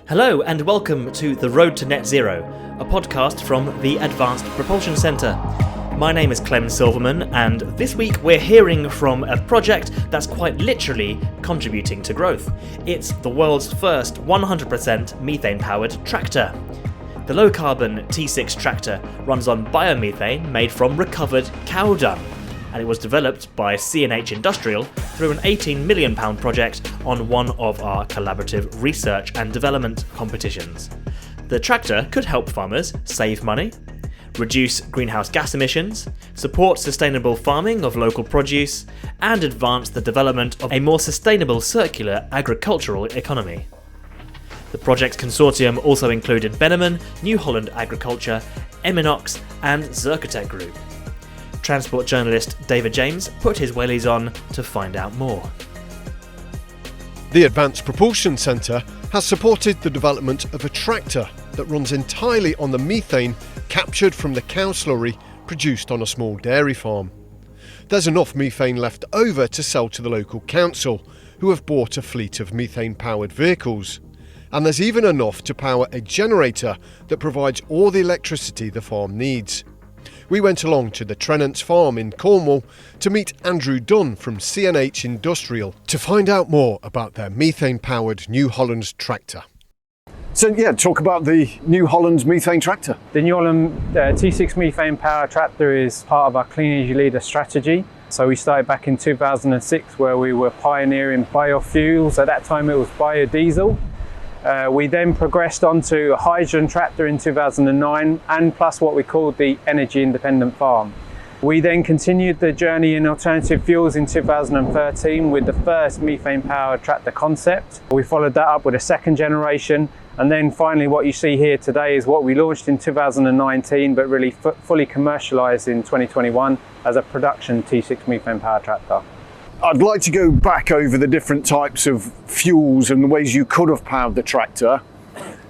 Hello and welcome to The Road to Net Zero, a podcast from the Advanced Propulsion Centre. My name is Clem Silverman, and this week we're hearing from a project that's quite literally contributing to growth. It's the world's first 100% methane-powered tractor. The low-carbon T6 tractor runs on biomethane made from recovered cow dung, and it was developed by CNH Industrial through an £18 million project on one of our collaborative research and development competitions. The tractor could help farmers save money, reduce greenhouse gas emissions, support sustainable farming of local produce, and advance the development of a more sustainable circular agricultural economy. The project consortium also included Benneman, New Holland Agriculture, Eminox, and Zerkotech Group. Transport journalist David James put his wellies on to find out more. The Advanced Propulsion Centre has supported the development of a tractor that runs entirely on the methane captured from the cow slurry produced on a small dairy farm. There's enough methane left over to sell to the local council, who have bought a fleet of methane-powered vehicles. And there's even enough to power a generator that provides all the electricity the farm needs. We went along to the Trennants farm in Cornwall to meet Andrew Dunne from CNH Industrial to find out more about their methane-powered New Holland tractor. So talk about the New Holland methane tractor. The New Holland T6 methane power tractor is part of our Clean Energy Leader strategy. So we started back in 2006 where we were pioneering biofuels. At that time it was biodiesel. We then progressed onto a hydrogen tractor in 2009 and plus what we called the energy independent farm. We then continued the journey in alternative fuels in 2013 with the first methane powered tractor concept. We followed that up with a second generation, and then finally what you see here today is what we launched in 2019 but really fully commercialised in 2021 as a production T6 methane powered tractor. I'd like to go back over the different types of fuels and the ways you could have powered the tractor,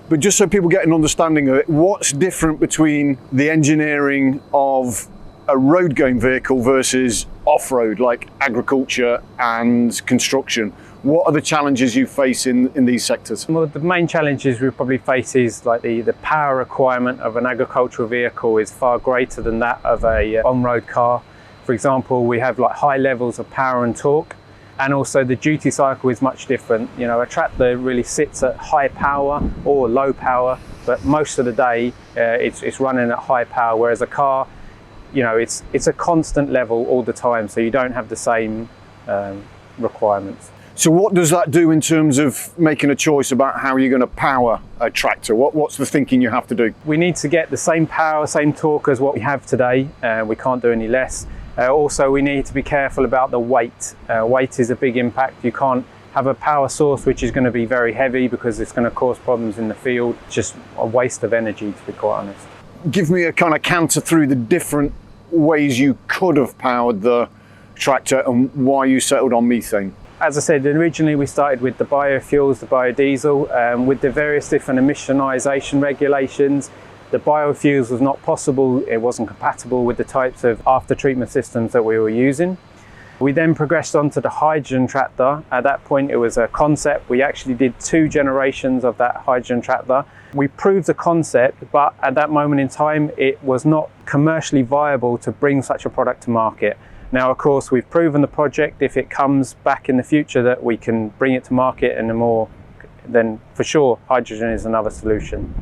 but just so people get an understanding of it, what's different between the engineering of a road-going vehicle versus off-road, like agriculture and construction? What are the challenges you face in these sectors? Well, the main challenges we probably face is like the power requirement of an agricultural vehicle is far greater than that of a on-road car. For example, we have like high levels of power and torque, and also the duty cycle is much different. You know, a tractor really sits at high power or low power, but most of the day it's running at high power, whereas a car, you know, it's a constant level all the time, so you don't have the same requirements. So what does that do in terms of making a choice about how you're going to power a tractor? What's the thinking you have to do? We need to get the same power, same torque as what we have today. We can't do any less. Also, we need to be careful about the weight. Weight is a big impact. You can't have a power source which is going to be very heavy because it's going to cause problems in the field. It's just a waste of energy, to be quite honest. Give me a kind of counter through the different ways you could have powered the tractor and why you settled on methane. As I said, originally we started with the biofuels, the biodiesel, with the various different emissionisation regulations. The biofuels was not possible, it wasn't compatible with the types of after-treatment systems that we were using. We then progressed on to the hydrogen tractor. At that point it was a concept. We actually did 2 generations of that hydrogen tractor. We proved the concept, but at that moment in time it was not commercially viable to bring such a product to market. Now of course we've proven the project. If it comes back in the future that we can bring it to market in a more, then for sure hydrogen is another solution.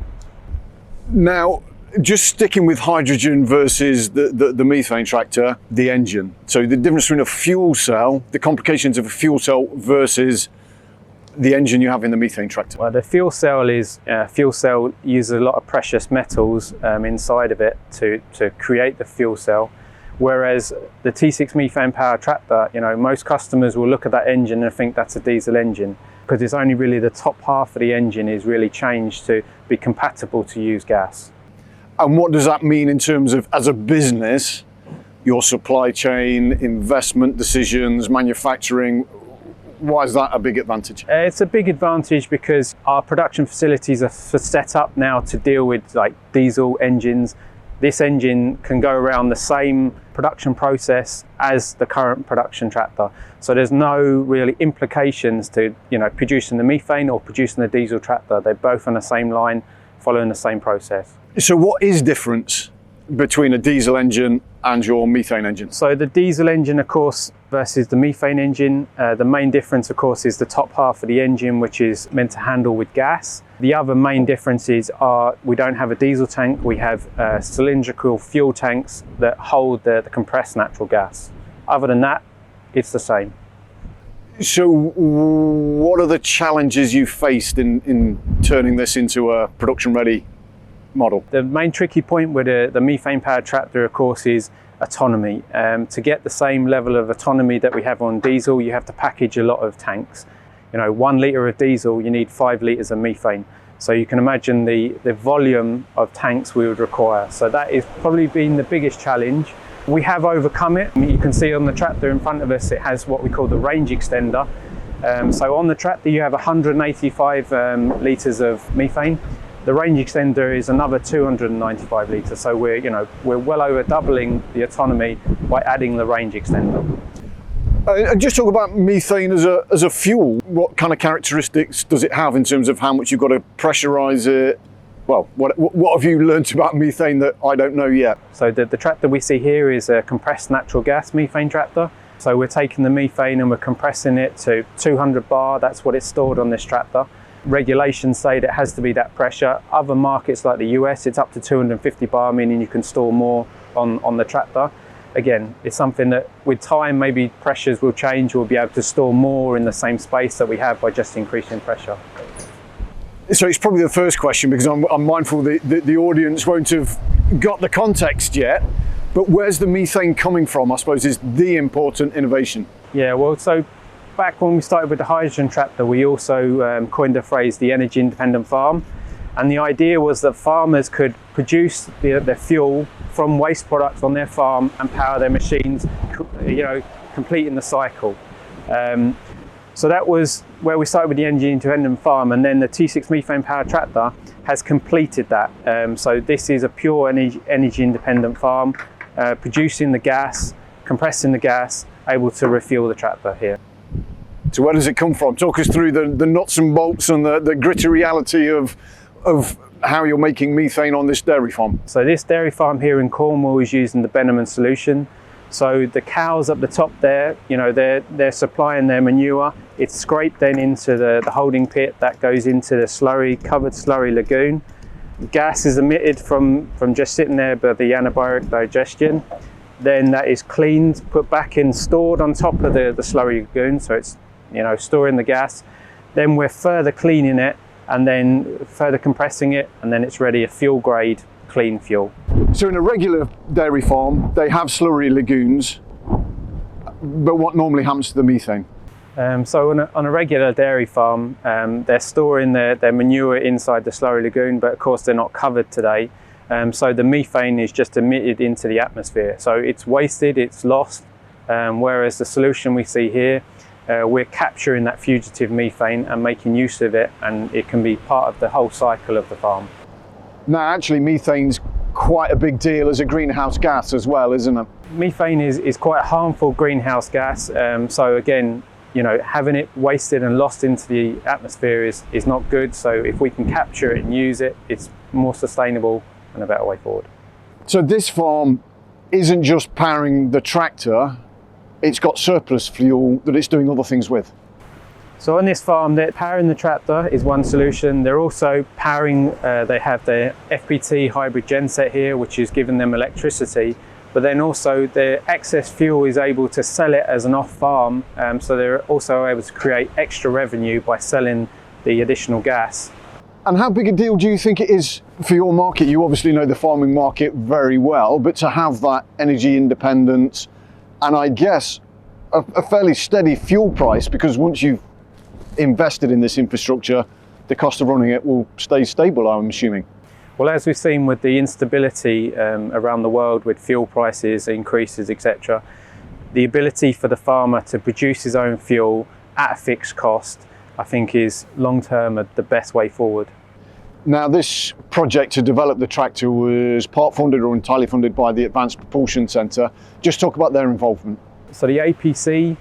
Now, just sticking with hydrogen versus the methane tractor, the engine. So the difference between a fuel cell, the complications of a fuel cell versus the engine you have in the methane tractor. Well, the fuel cell uses a lot of precious metals inside of it to create the fuel cell. Whereas the T6 methane powered tractor, you know, most customers will look at that engine and think that's a diesel engine, because it's only really the top half of the engine is really changed to be compatible to use gas. And what does that mean in terms of, as a business, your supply chain, investment decisions, manufacturing? Why is that a big advantage? It's a big advantage because our production facilities are set up now to deal with like diesel engines. This engine can go around the same production process as the current production tractor. So there's no really implications to, producing the methane or producing the diesel tractor. They're both on the same line, following the same process. So what is difference between a diesel engine and your methane engine? So the diesel engine, of course, versus the methane engine, the main difference, of course, is the top half of the engine, which is meant to handle with gas. The other main differences are we don't have a diesel tank, we have cylindrical fuel tanks that hold the compressed natural gas. Other than that, it's the same. So what are the challenges you faced in turning this into a production-ready model? The main tricky point with the methane-powered tractor, of course, is autonomy. To get the same level of autonomy that we have on diesel, you have to package a lot of tanks. 1 litre of diesel, you need 5 litres of methane. So you can imagine the volume of tanks we would require. So that has probably been the biggest challenge. We have overcome it. You can see on the tractor in front of us, it has what we call the range extender. So on the tractor, you have 185 litres of methane. The range extender is another 295 litres. So we're well over doubling the autonomy by adding the range extender. And just talk about methane as a fuel. What kind of characteristics does it have in terms of how much you've got to pressurise it? Well, what have you learnt about methane that I don't know yet? So the tractor we see here is a compressed natural gas methane tractor. So we're taking the methane and we're compressing it to 200 bar. That's what it's stored on this tractor. Regulations say that it has to be that pressure. Other markets like the US, it's up to 250 bar, meaning you can store more on the tractor. Again, it's something that with time, maybe pressures will change. We'll be able to store more in the same space that we have by just increasing pressure. So it's probably the first question, because I'm mindful the audience won't have got the context yet, but where's the methane coming from, I suppose, is the important innovation. Yeah, well, so back when we started with the hydrogen tractor, we also coined the phrase the energy independent farm. And the idea was that farmers could produce their fuel from waste products on their farm and power their machines, completing the cycle. So that was where we started with the energy independent farm, and then the T6 methane powered tractor has completed that. So this is a pure energy independent farm, producing the gas, compressing the gas, able to refuel the tractor here. So where does it come from? Talk us through the nuts and bolts and the gritty reality of how you're making methane on this dairy farm. So this dairy farm here in Cornwall is using the Benjamin solution. So the cows up the top there, they're supplying their manure. It's scraped then into the holding pit that goes into the covered slurry lagoon. Gas is emitted from just sitting there by the anaerobic digestion. Then that is cleaned, put back in, stored on top of the slurry lagoon. So it's storing the gas. Then we're further cleaning it and then further compressing it, and then it's ready, a fuel grade clean fuel. So in a regular dairy farm, they have slurry lagoons, but what normally happens to the methane? So on a regular dairy farm, they're storing their manure inside the slurry lagoon, but of course they're not covered today. So the methane is just emitted into the atmosphere. So it's wasted, it's lost, whereas the solution we see here, we're capturing that fugitive methane and making use of it, and it can be part of the whole cycle of the farm. Now actually methane's quite a big deal as a greenhouse gas as well, isn't it? Methane is quite a harmful greenhouse gas. So again, having it wasted and lost into the atmosphere is not good. So if we can capture it and use it, it's more sustainable and a better way forward. So this farm isn't just powering the tractor, it's got surplus fuel that it's doing other things with. So on this farm, they're powering the tractor is one solution. They're also powering, they have their FPT hybrid genset here, which is giving them electricity, but then also their excess fuel is able to sell it as an off-farm, so they're also able to create extra revenue by selling the additional gas. And how big a deal do you think it is for your market? You obviously know the farming market very well, but to have that energy independence and I guess a fairly steady fuel price, because once you've invested in this infrastructure, the cost of running it will stay stable, I'm assuming. Well, as we've seen with the instability around the world with fuel prices, increases, etc., the ability for the farmer to produce his own fuel at a fixed cost, I think is long-term the best way forward. Now, this project to develop the tractor was part funded or entirely funded by the Advanced Propulsion Centre. Just talk about their involvement. So the APC,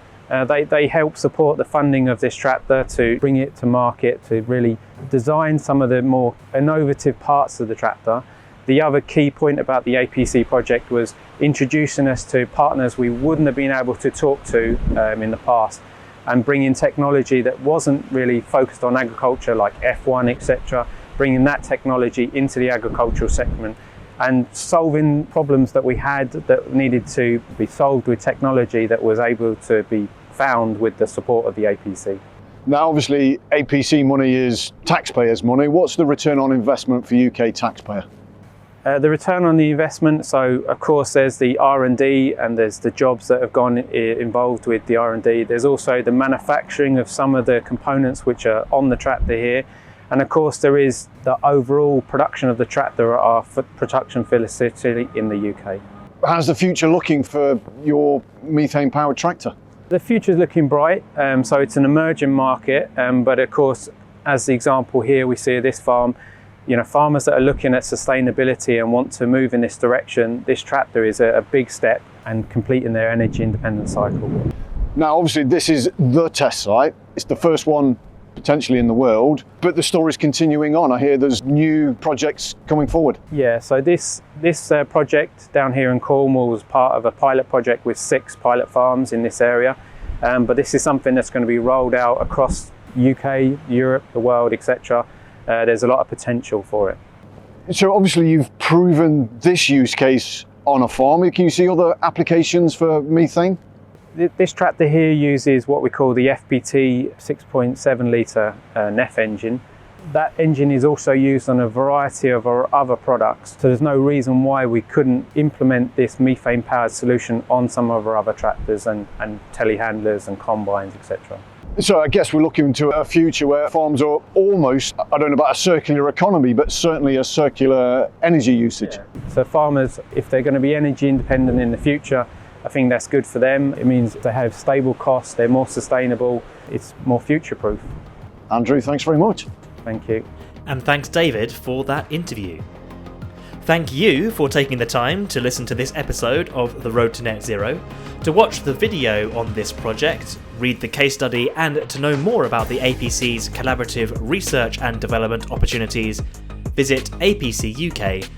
they help support the funding of this tractor to bring it to market, to really design some of the more innovative parts of the tractor. The other key point about the APC project was introducing us to partners we wouldn't have been able to talk to in the past, and bringing technology that wasn't really focused on agriculture, like F1, etc., bringing that technology into the agricultural segment and solving problems that we had that needed to be solved with technology that was able to be found with the support of the APC. Now, obviously, APC money is taxpayers' money. What's the return on investment for UK taxpayer? The return on the investment, so of course there's the R&D and there's the jobs that have gone involved with the R&D. There's also the manufacturing of some of the components which are on the tractor here. And of course there is the overall production of the tractor at our production facility in the UK. How's the future looking for your methane-powered tractor? The future's looking bright, so it's an emerging market, but of course, as the example here we see this farm, farmers that are looking at sustainability and want to move in this direction, this tractor is a big step and completing their energy independent cycle. Now, obviously this is the test site. It's the first one potentially in the world, but the story's continuing on. I hear there's new projects coming forward. Yeah, so this project down here in Cornwall was part of a pilot project with 6 pilot farms in this area, but this is something that's going to be rolled out across UK, Europe, the world, etc. There's a lot of potential for it. So obviously you've proven this use case on a farm. Can you see other applications for methane? This tractor here uses what we call the FPT 6.7 litre NEF engine. That engine is also used on a variety of our other products, so there's no reason why we couldn't implement this methane powered solution on some of our other tractors and telehandlers and combines, etc. So I guess we're looking to a future where farms are almost, I don't know about a circular economy, but certainly a circular energy usage. Yeah. So farmers, if they're going to be energy independent in the future, I think that's good for them. It means they have stable costs, they're more sustainable, it's more future-proof. Andrew, thanks very much. Thank you. And thanks, David, for that interview. Thank you for taking the time to listen to this episode of The Road to Net Zero. To watch the video on this project, read the case study, and to know more about the APC's collaborative research and development opportunities, visit apcuk.co.uk.